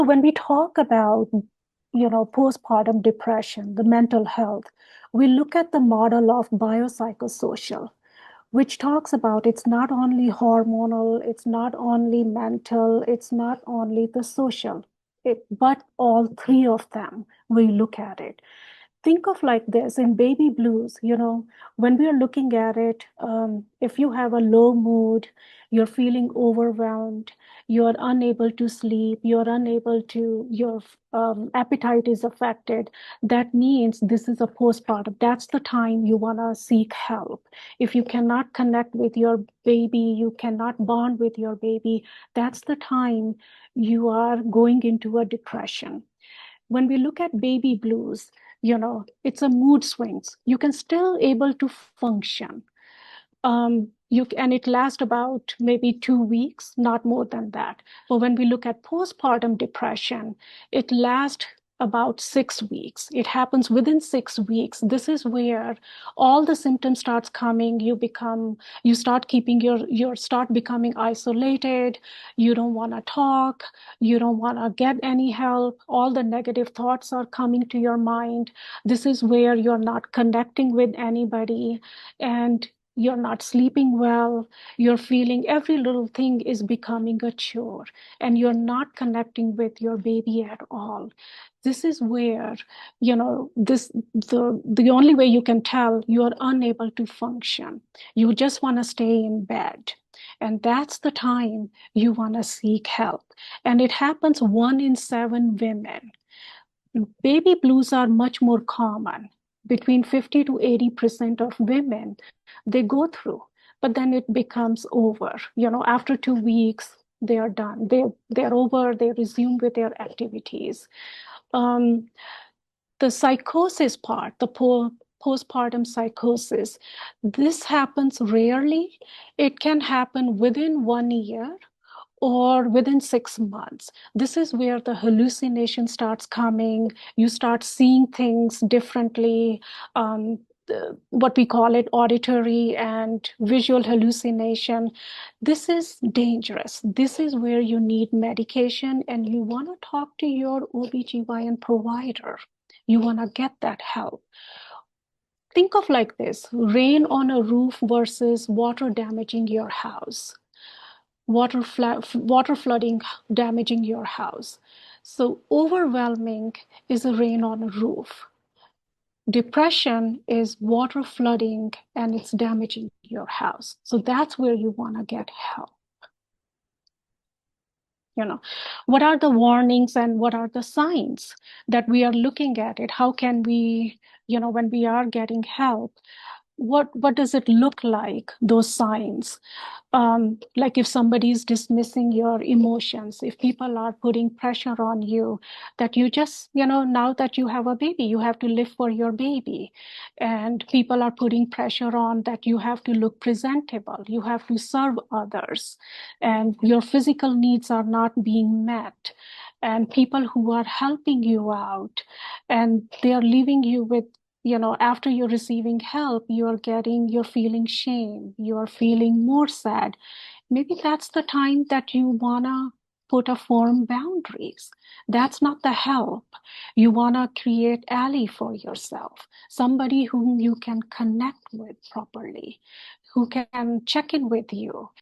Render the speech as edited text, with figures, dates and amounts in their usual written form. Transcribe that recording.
When we talk about, postpartum depression, the mental health, we look at the model of biopsychosocial, which talks about it's not only hormonal, it's not only mental, it's not only the social, but all three of them. We look at it. Think of like this in baby blues, when we are looking at it, if you have a low mood, you're feeling overwhelmed, you're unable to sleep, you're unable to, your appetite is affected, that means this is a postpartum. That's the time you want to seek help. If you cannot connect with your baby, you cannot bond with your baby, that's the time you are going into a depression. When we look at baby blues, it's a mood swings. You can still able to function. And it lasts about maybe 2 weeks, not more than that. But when we look at postpartum depression, it lasts about 6 weeks. It happens within 6 weeks. This is where all the symptoms starts coming. You start keeping you start becoming isolated. You don't want to talk. You don't want to get any help. All the negative thoughts are coming to your mind. This is where you're not connecting with anybody, and you're not sleeping well, you're feeling every little thing is becoming a chore, and you're not connecting with your baby at all. This is where, the only way you can tell you are unable to function. You just want to stay in bed. And that's the time you want to seek help. And it happens 1 in 7 women. Baby blues are much more common. Between 50 to 80% of women, they go through, but then it becomes over. After 2 weeks, they are done. They're over, they resume with their activities. Um, the psychosis part, the postpartum psychosis, this happens rarely. It can happen within 1 year or within 6 months. This is where the hallucination starts coming. You start seeing things differently. What we call it auditory and visual hallucination. This is dangerous. This is where you need medication, and you want to talk to your OBGYN provider. You want to get that help. Think of like this: rain on a roof versus water damaging your house, water flooding damaging your house. So overwhelming is a rain on a roof. Depression is water flooding and it's damaging your house. So that's where you want to get help. What are the warnings and what are the signs that we are looking at it? How can we, when we are getting help, what does it look like, those signs? Like if somebody is dismissing your emotions, if people are putting pressure on you, that you just, now that you have a baby, you have to live for your baby. And people are putting pressure on that you have to look presentable, you have to serve others, and your physical needs are not being met. And people who are helping you out, and they are leaving you with, after you're receiving help, you're feeling shame, you're feeling more sad. Maybe that's the time that you wanna put a firm boundaries. That's not the help. You wanna create ally for yourself, somebody whom you can connect with properly, who can check in with you,